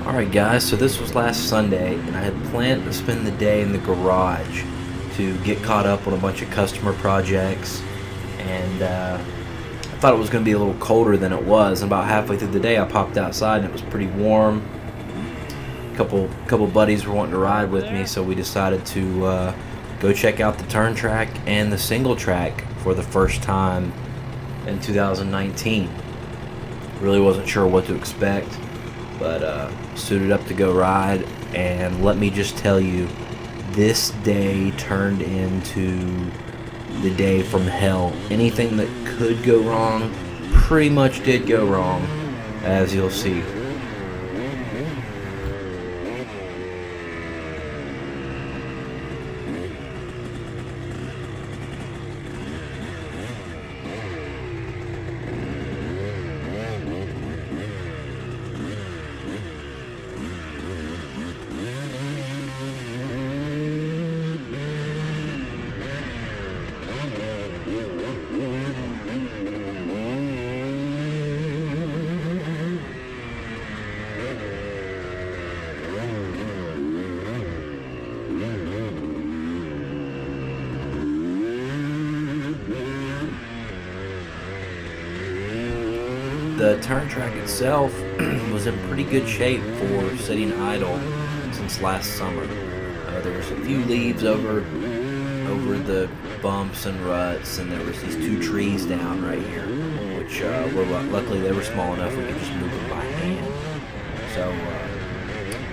Alright guys, so this was last Sunday, and I had planned to spend the day in the garage to get caught up on a bunch of customer projects, and I thought it was going to be a little colder than it was, and about halfway through the day I popped outside and it was pretty warm. A couple buddies were wanting to ride with me, so we decided to go check out the turn track and the single track for the first time in 2019. Really wasn't sure what to expect, but suited up to go ride, and let me just tell you, this day turned into the day from hell. Anything that could go wrong pretty much did go wrong, as you'll see. The turn track itself was in pretty good shape for sitting idle since last summer. There was a few leaves over the bumps and ruts, and there was these two trees down right here, which luckily they were small enough we could just move them by hand. So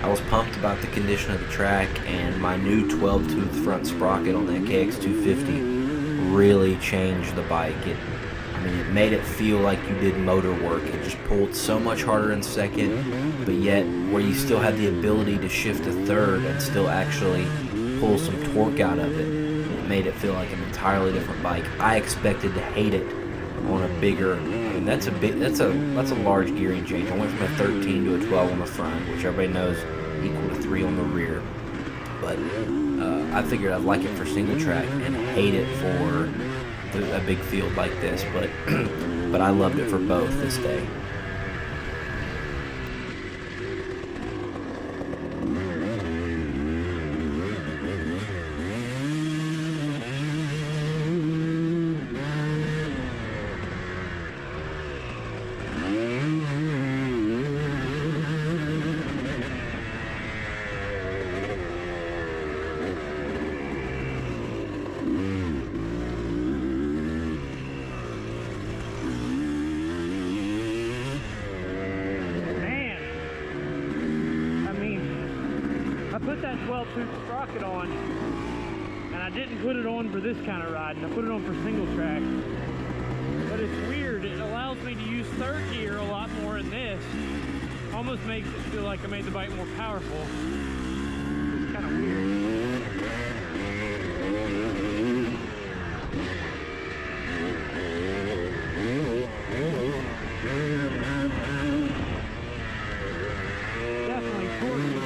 I was pumped about the condition of the track, and my new 12-tooth front sprocket on that KX250 really changed the bike. It made it feel like you did motor work. It just pulled so much harder in second, but yet where you still had the ability to shift to third and still actually pull some torque out of it. It made it feel like an entirely different bike. I expected to hate it on a bigger. That's a large gearing change. I went from a 13 to a 12 on the front, which everybody knows equal to 3 on the rear. But I figured I'd like it for single track and hate it for a big field like this, but I loved it for both this day. Put that 12-tooth sprocket on, and I didn't put it on for this kind of riding. I put it on for single track. But it's weird. It allows me to use third gear a lot more in this. Almost makes it feel like I made the bike more powerful. It's kind of weird. Definitely torquey.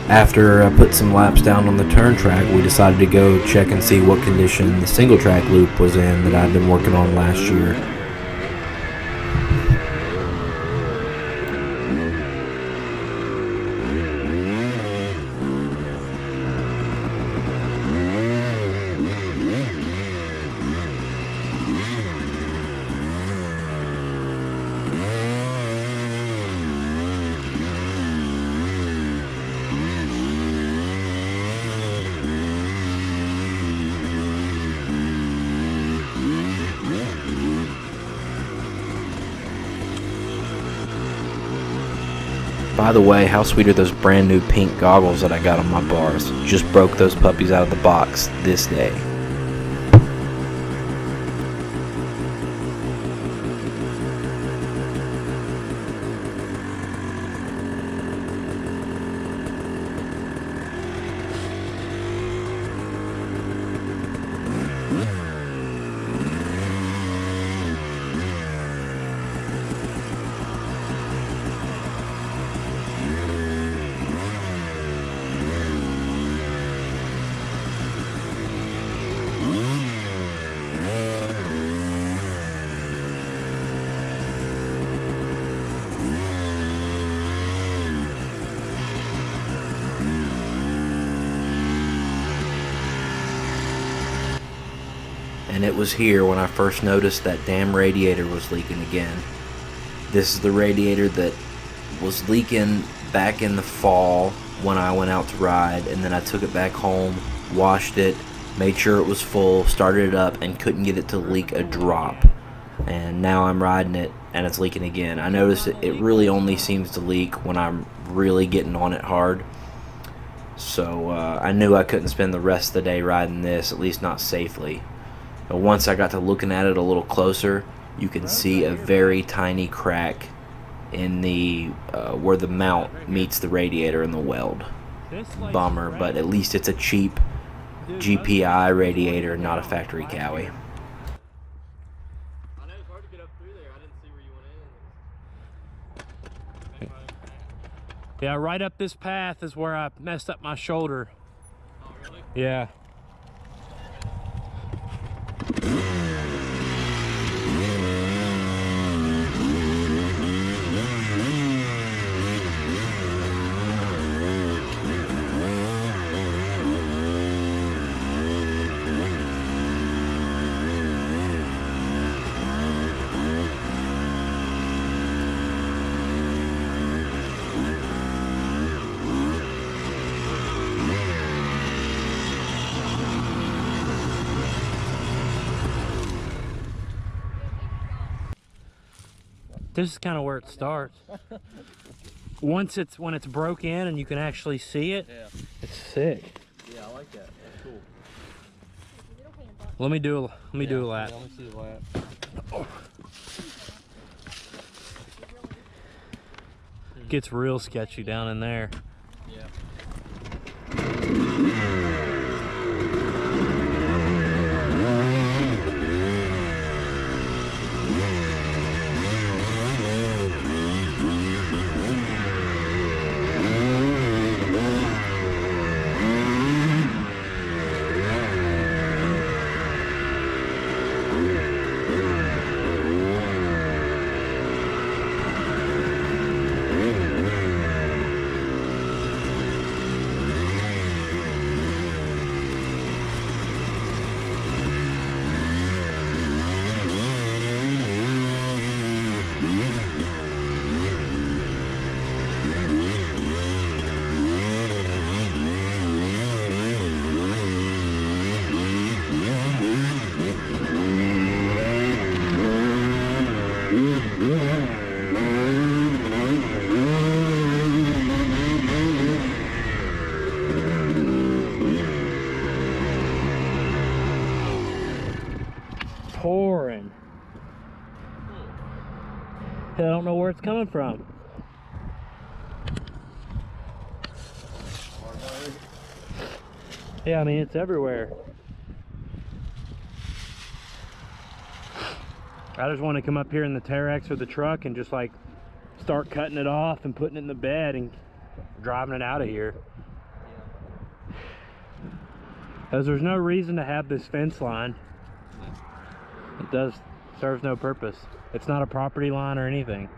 After I put some laps down on the turn track, we decided to go check and see what condition the single track loop was in that I'd been working on last year. By the way, how sweet are those brand new pink goggles that I got on my bars? Just broke those puppies out of the box this day. And it was here when I first noticed that damn radiator was leaking again. This is the radiator that was leaking back in the fall when I went out to ride, and then I took it back home, washed it, made sure it was full, started it up, and couldn't get it to leak a drop. And now I'm riding it and it's leaking again. I noticed it really only seems to leak when I'm really getting on it hard. So I knew I couldn't spend the rest of the day riding this, at least not safely. But once I got to looking at it a little closer, you can see a very tiny crack in the where the mount meets the radiator and the weld. Bummer, but at least it's a cheap GPI radiator, not a factory Cowie. Yeah, right up this path is where I messed up my shoulder. Oh, really? Yeah. This is kind of where it starts. When it's broke in and you can actually see it, yeah. It's sick. Yeah, I like that. That's cool. Let me do a lap. Yeah, let me see the lap. Oh. Gets real sketchy down in there. Yeah. Pouring. I don't know where it's coming from. Yeah, I mean, it's everywhere. I just want to come up here in the Terex or the truck and just like start cutting it off and putting it in the bed and driving it out of here. Because there's no reason to have this fence line. It serves no purpose. It's not a property line or anything.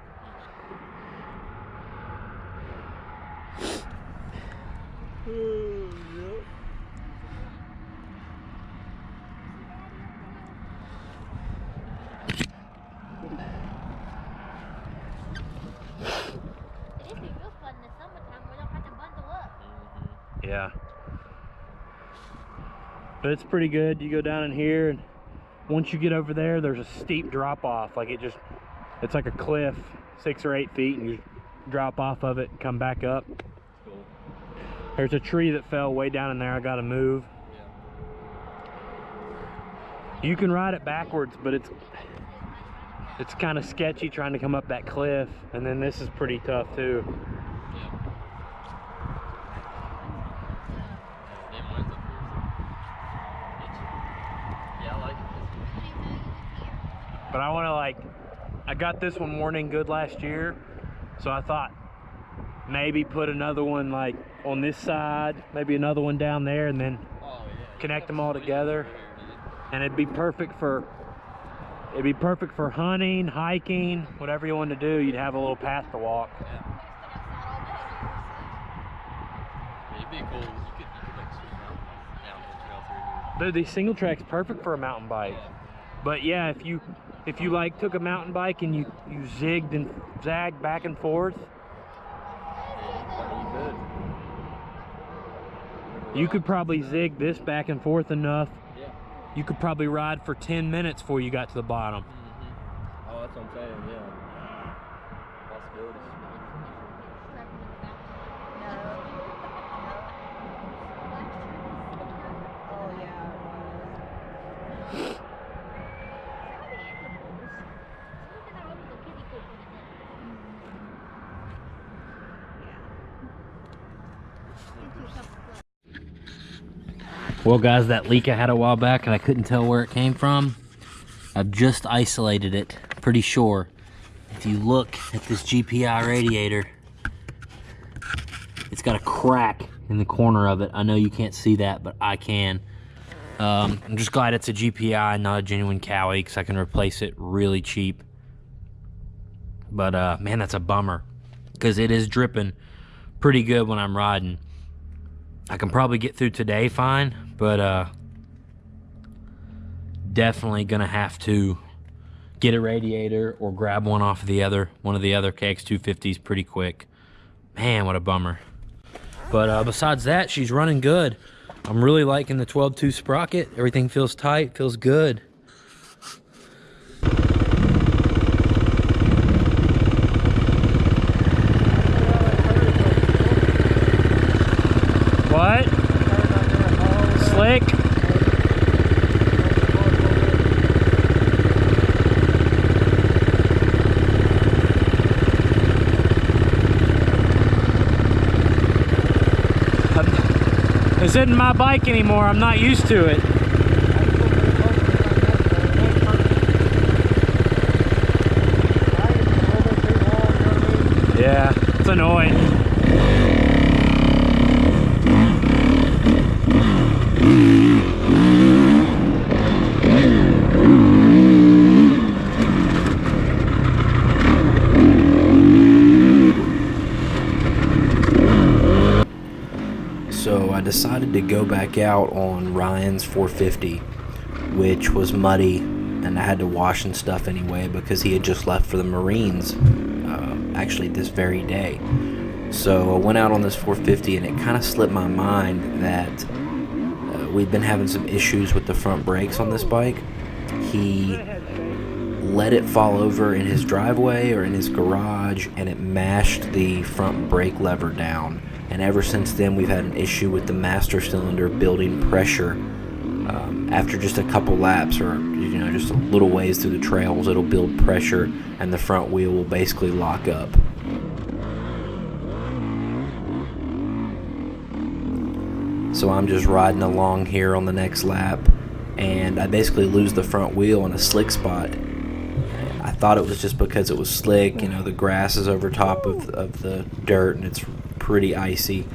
Yeah. But it's pretty good. You go down in here and once you get over there, there's a steep drop off. Like it's like a cliff, 6 or 8 feet, and you drop off of it and come back up. Cool. There's a tree that fell way down in there I gotta move. Yeah. You can ride it backwards, but it's kind of sketchy trying to come up that cliff, and then this is pretty tough too. But I want to, like, I got this one morning good last year, so I thought maybe put another one like on this side, maybe another one down there, and then connect them all together. And it'd be perfect for hunting, hiking, whatever you want to do. You'd have a little path to walk. Yeah, it'd be cool. You could like swing downhill trail through here. Dude, these single tracks perfect for a mountain bike. Yeah. But yeah, if you like took a mountain bike and you zigged and zagged back and forth, you could probably zig this back and forth enough. Yeah. You could probably ride for 10 minutes before you got to the bottom. Mm-hmm. Oh, that's what I'm saying, yeah. Possibilities. Well guys, that leak I had a while back and I couldn't tell where it came from, I've just isolated it, pretty sure. If you look at this GPI radiator, it's got a crack in the corner of it. I know you can't see that, but I can. I'm just glad it's a GPI, not a genuine Cowie, because I can replace it really cheap. But man, that's a bummer, because it is dripping pretty good when I'm riding. I can probably get through today fine, but definitely gonna have to get a radiator or grab one off of one of the other KX250s pretty quick. Man, what a bummer. But besides that, she's running good. I'm really liking the 12.2 sprocket. Everything feels tight, feels good. What? Slick? This isn't my bike anymore. I'm not used to it. Yeah, it's annoying. So I decided to go back out on Ryan's 450, which was muddy, and I had to wash and stuff anyway because he had just left for the Marines, actually this very day. So I went out on this 450, and it kind of slipped my mind that we'd been having some issues with the front brakes on this bike. He let it fall over in his driveway or in his garage, and it mashed the front brake lever down. And ever since then, we've had an issue with the master cylinder building pressure. After just a couple laps, or just a little ways through the trails, it'll build pressure, and the front wheel will basically lock up. So I'm just riding along here on the next lap, and I basically lose the front wheel in a slick spot. I thought it was just because it was slick, the grass is over top of the dirt and it's pretty icy.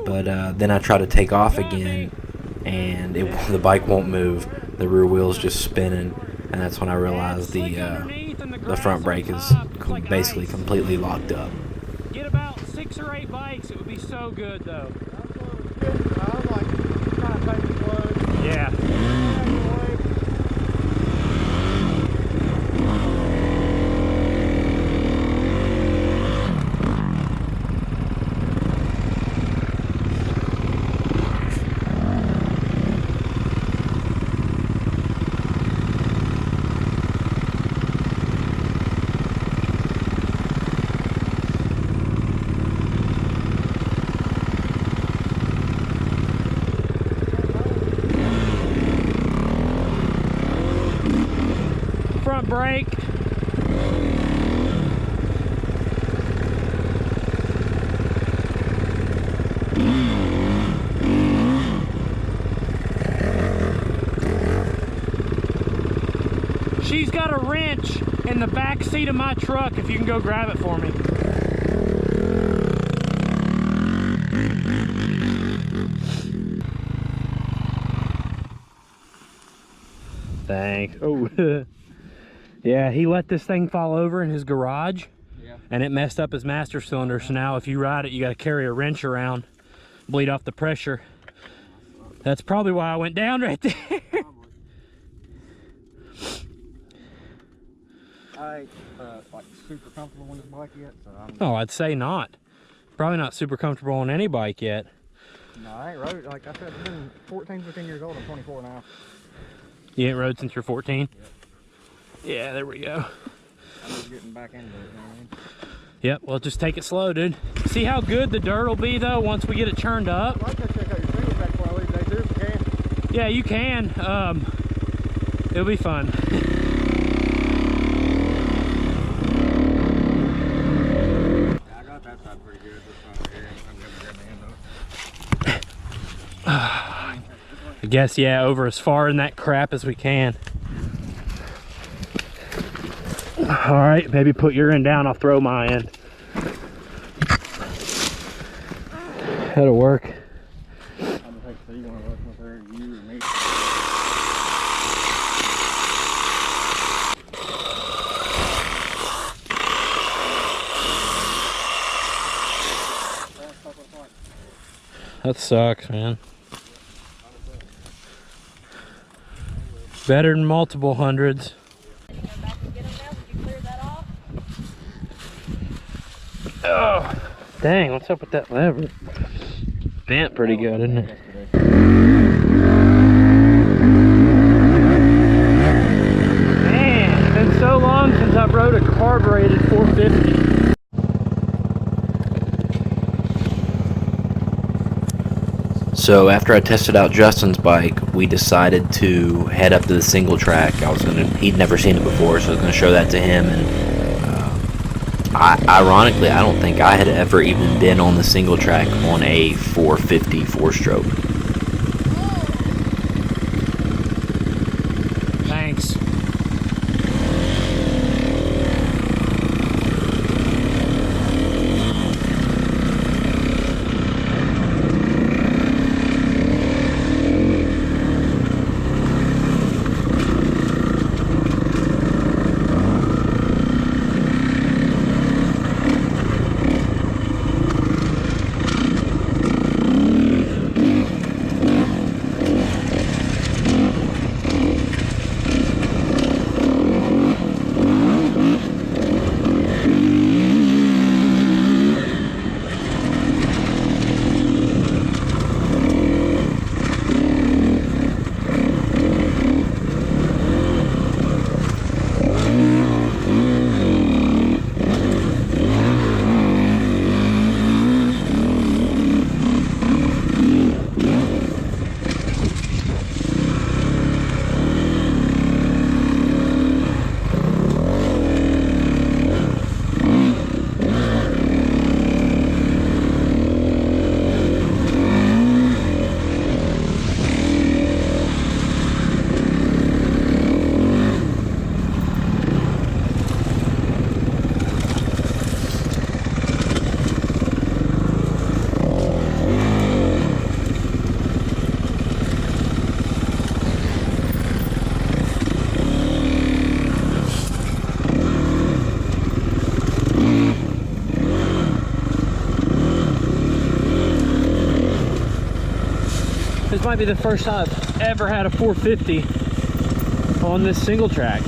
But then I try to take off again, and the bike won't move. The rear wheel's just spinning, and that's when I realized the front brake is basically completely locked up. Get about 6 or 8 bikes. It would be so good though. Yeah. brake. She's got a wrench in the back seat of my truck if you can go grab it for me. Thanks. Oh, yeah, he let this thing fall over in his garage, and it messed up his master cylinder. So now if you ride it, you got to carry a wrench around, bleed off the pressure. That's probably why I went down right there. I ain't like super comfortable on this bike yet, so Oh, I'd say not. Probably not super comfortable on any bike yet. No, I ain't rode, like I said, I've been 14, 15 years old. I'm 24 now. You ain't rode since you're 14? Yeah, there we go. I'm just getting back into it, you know what I mean? Yep, well, just take it slow, dude. See how good the dirt will be, though, once we get it churned up? I'd like to check out your single track before I leave today, too, if you can. Yeah, you can. It'll be fun. Yeah, I got that side pretty good. This side right here, I'm gonna grab my hand up. I guess, yeah, over as far in that crap as we can. All right, maybe put your end down. I'll throw my end. That'll work. I'm gonna take so you want to look with her, you and me. That sucks, man. Better than multiple hundreds. Oh, dang, what's up with that lever? Bent pretty good, isn't it? Man, it's been so long since I've rode a carbureted 450. So after I tested out Justin's bike, we decided to head up to the single track. He'd never seen it before, so I was gonna show that to him. And ironically, I don't think I had ever even been on the single track on a 450 4-stroke. Thanks. This might be the first time I've ever had a 450 on this single track.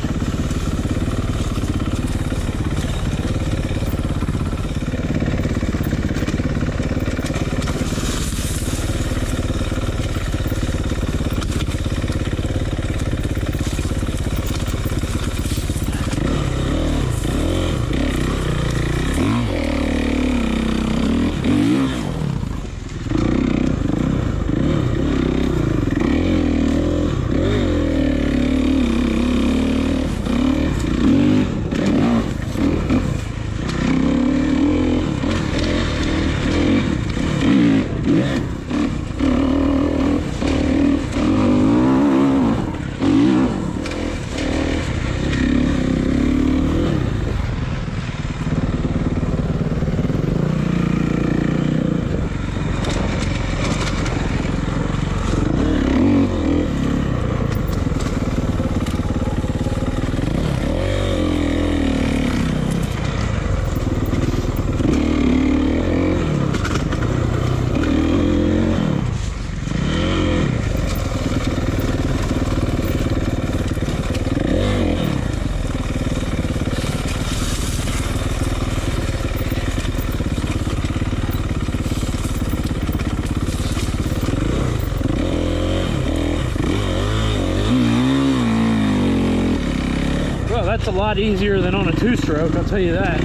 lot easier than on a two-stroke, I'll tell you that.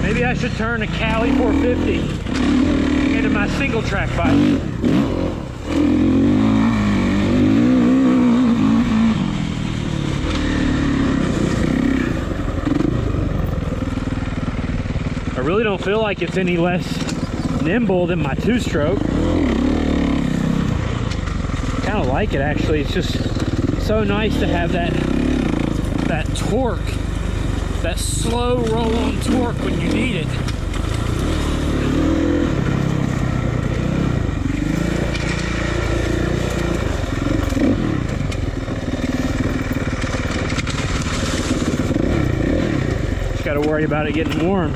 Maybe I should turn a Cali 450 into my single track bike. I really don't feel like it's any less nimble than my two-stroke. Kind of like it, actually. It's just so nice to have that torque, that slow roll-on torque when you need it. Just got to worry about it getting warm.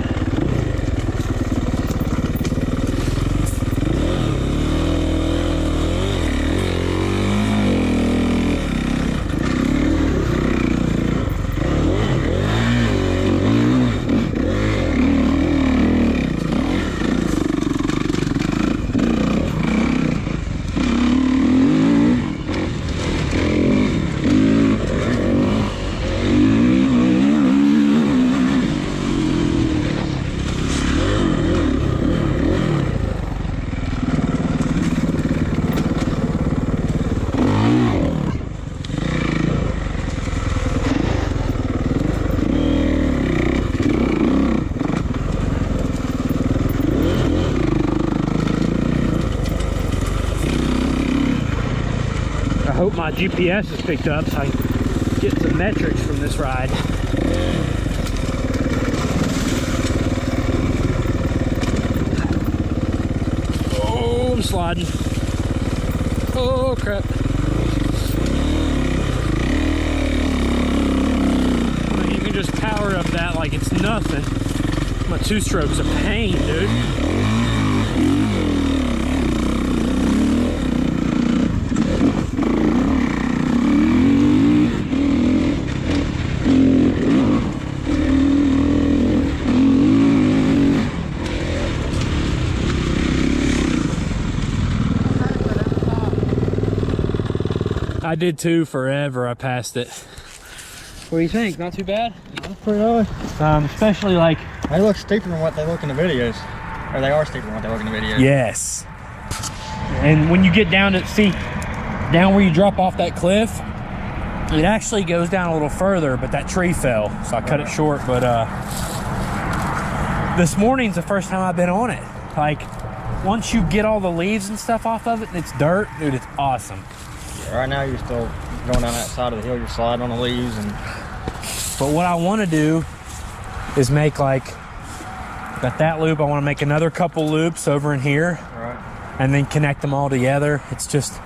I hope my GPS is picked up so I can get some metrics from this ride. Oh, I'm sliding. Oh, crap. You can just power up that like it's nothing. My two-stroke's a pain, dude. I did too forever. I passed it. What do you think? Not too bad? That's pretty good. Especially like... They look steeper than what they look in the videos. Or they are steeper than what they look in the videos. Yes. And when you get down to, see, down where you drop off that cliff, it actually goes down a little further, but that tree fell. So I cut it short, but this morning's the first time I've been on it. Like, once you get all the leaves and stuff off of it and it's dirt, dude, it's awesome. Right now you're still going down that side of the hill, you're sliding on the leaves. But what I want to do is make like, got that loop, I want to make another couple loops over in here. Right. And then connect them all together. It's just,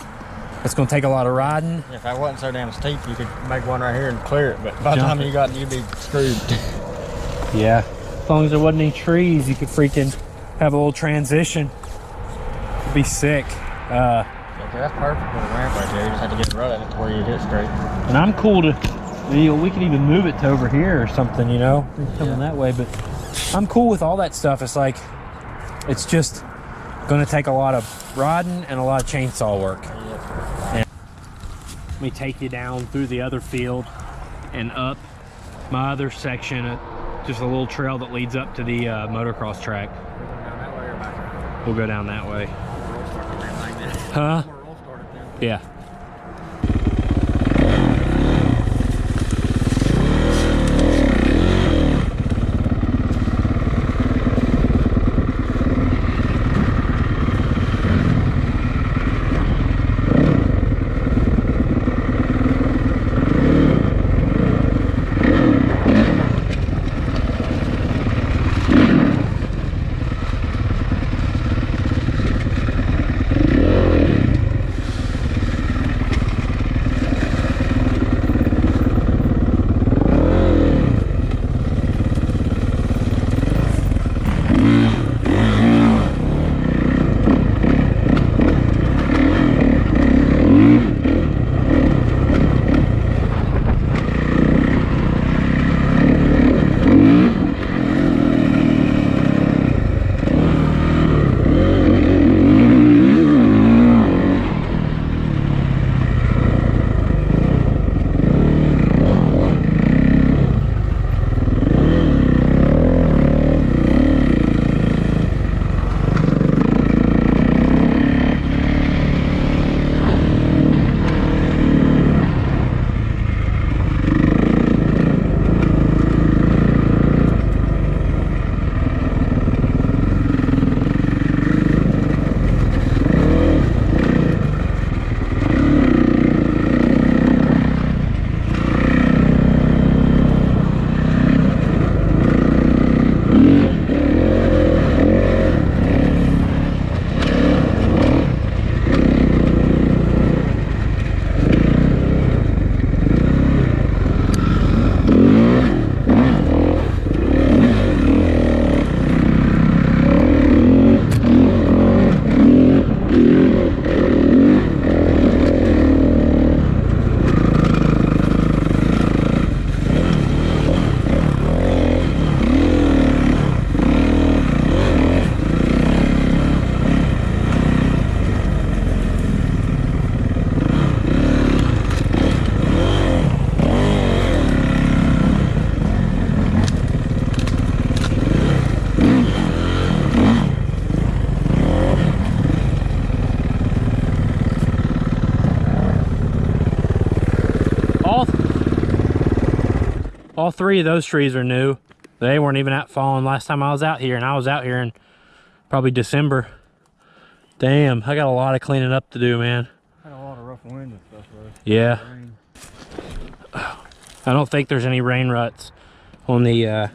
it's going to take a lot of riding. If that wasn't so damn steep, you could make one right here and clear it. But by the time you got, you'd be screwed. Yeah. As long as there wasn't any trees, you could freaking have a little transition. It'd be sick. Okay, that's perfect for the ramp right there. You just have to get right at it to where you hit straight. And I'm cool to, we could even move it to over here or something, you know, coming that way. But I'm cool with all that stuff. It's like, it's just going to take a lot of riding and a lot of chainsaw work. And let me take you down through the other field and up my other section, just a little trail that leads up to the motocross track. We'll go down that way. Huh? Yeah. all three of those trees are new. They weren't even out falling last time I was out here, and I was out here in probably December. Damn, I got a lot of cleaning up to do, man. Had a lot of rough wind and stuff, bro. Yeah. Rain. I don't think there's any rain ruts on the,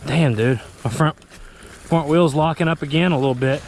damn, dude. My front wheel's locking up again a little bit.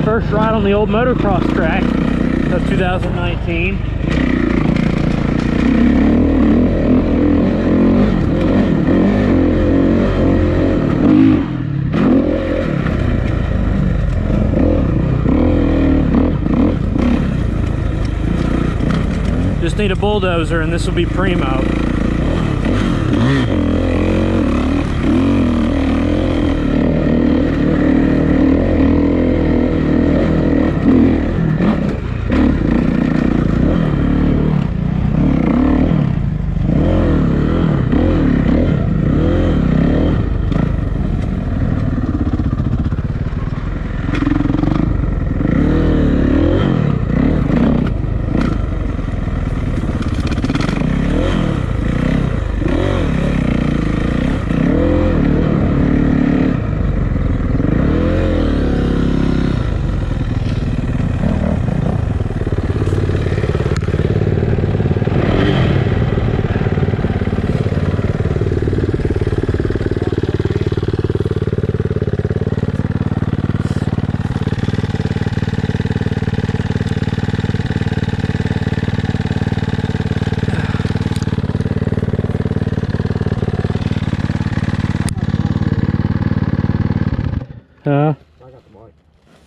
First ride on the old motocross track of 2019. Just need a bulldozer and this will be primo. I got the bike.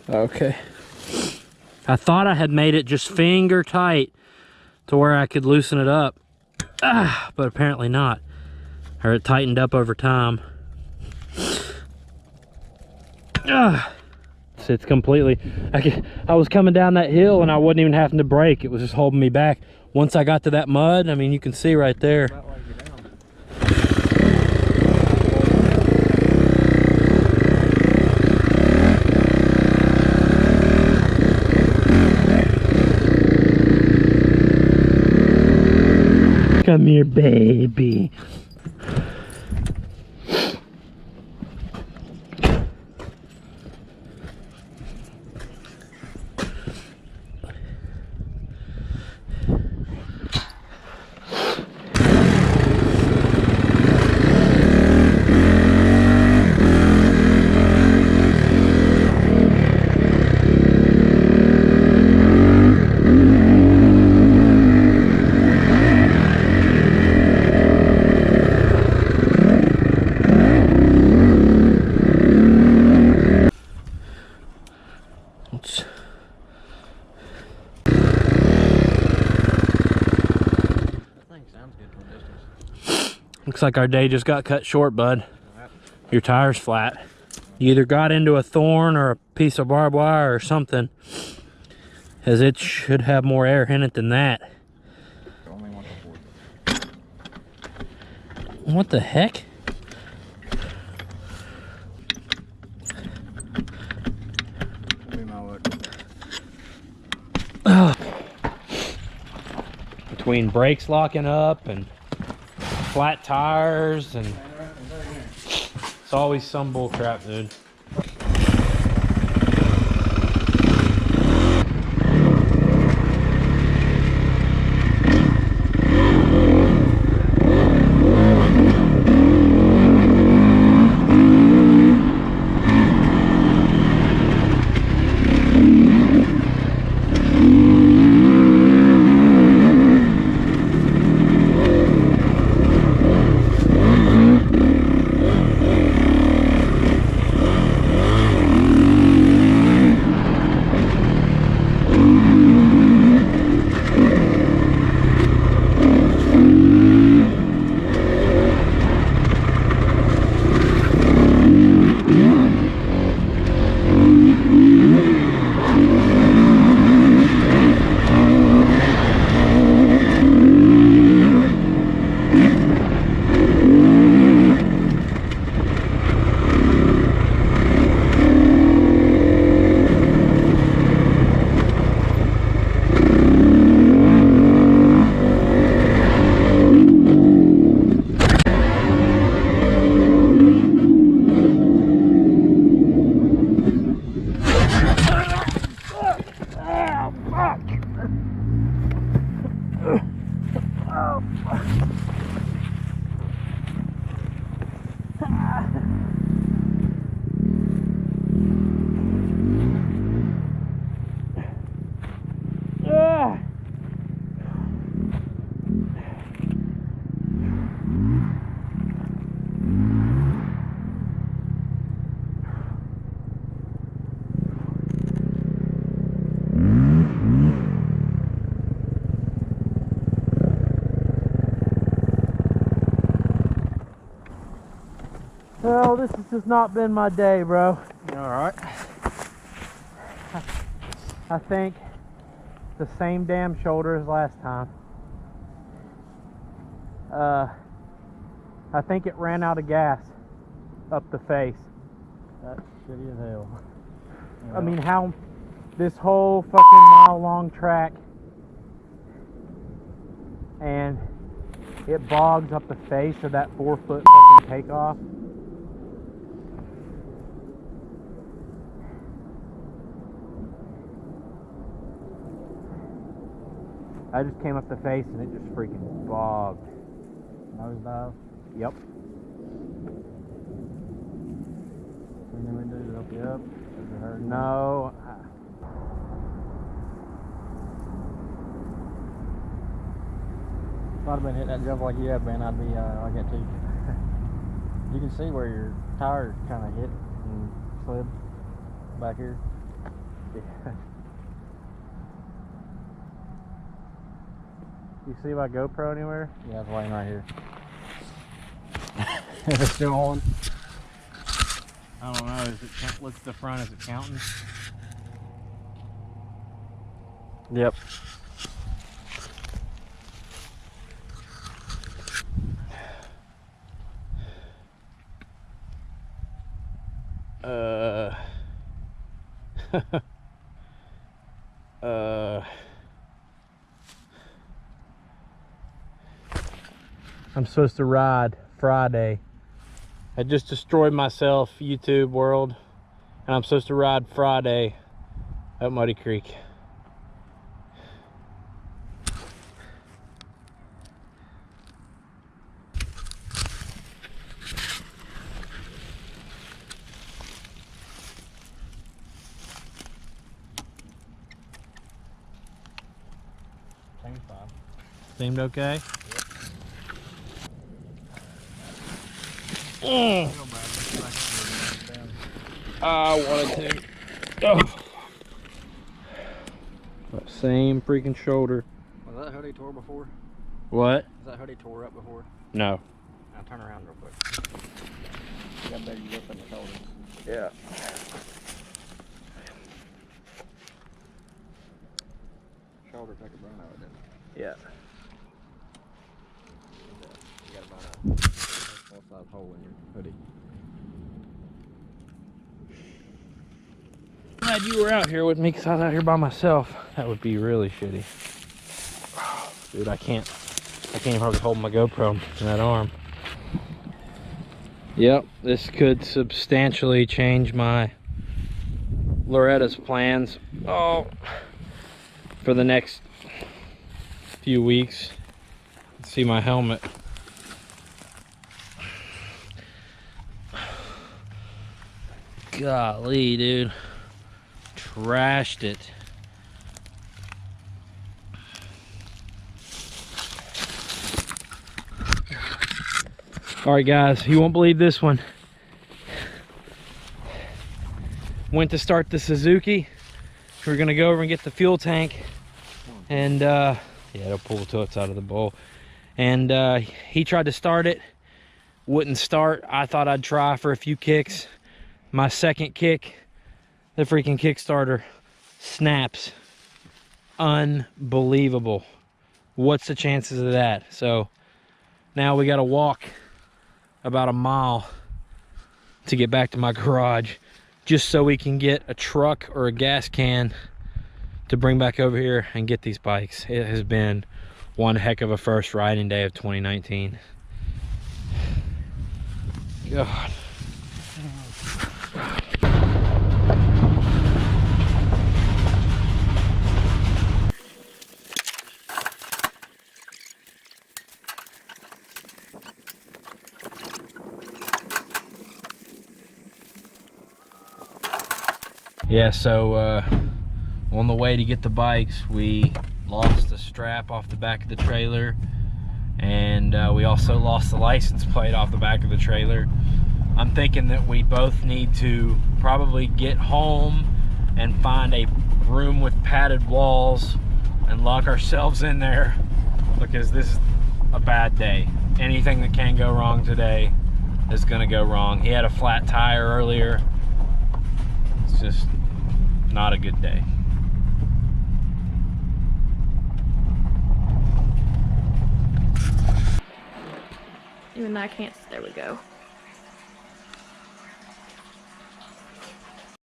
Okay. I thought I had made it just finger tight to where I could loosen it up, but apparently not. Or it tightened up over time. It's completely, I was coming down that hill and I wasn't even having to brake. It was just holding me back. Once I got to that mud, I mean, you can see right there. Come here, baby. Looks like our day just got cut short, bud. Your tire's flat. You either got into a thorn or a piece of barbed wire or something, as it should have more air in it than that. What the heck? between brakes locking up and flat tires, and it's always some bull crap, dude. Well, this has just not been my day, bro. Alright. I think the same damn shoulder as last time. I think it ran out of gas up the face. That's shitty as hell. I mean, how this whole fucking mile-long track, and it bogs up the face of that 4-foot fucking takeoff. I just came up the face and it just freaking bogged. Nose dive. Yep. Anything we do to help you up? Does it hurt? No. If I'd have been hitting that jump like you have been, I'd be like that too. You can see where your tire kind of hit and slid back here. You see my GoPro anywhere? Yeah, it's laying right here. Is it still on? I don't know. Is it look at the front? Is it counting? Yep. I'm supposed to ride Friday. I just destroyed myself, YouTube world, and I'm supposed to ride Friday at Muddy Creek. Seems fine. Seemed okay? I wanted to. Oh. That same freaking shoulder. Was that hoodie tore before? What? Is that hoodie tore up before? No. Now turn around real quick. You got better grip in the shoulders. Yeah. Shoulder took a burn out of it, didn't it? Yeah. You got about a full-size hole in your hoodie. Glad you were out here with me because I was out here by myself. That would be really shitty. Dude, I can't hardly hold my GoPro in that arm. Yep, this could substantially change my Loretta's plans for the next few weeks. See my helmet. Golly, dude. Trashed it. Alright guys, you won't believe this one. Went to start the Suzuki. We're gonna go over and get the fuel tank. And yeah, it'll pull the totes out of the bowl. And he tried to start it, wouldn't start. I thought I'd try for a few kicks. My second kick, the freaking Kickstarter snaps. Unbelievable. What's the chances of that? So now we gotta walk about a mile to get back to my garage, just so we can get a truck or a gas can to bring back over here and get these bikes. It has been one heck of a first riding day of 2019. God. Yeah, so on the way to get the bikes, we lost the strap off the back of the trailer, and we also lost the license plate off the back of the trailer. I'm thinking that we both need to probably get home and find a room with padded walls and lock ourselves in there, because this is a bad day. Anything that can go wrong today is gonna go wrong. He had a flat tire earlier. It's just not a good day. Even though I can't, there we go.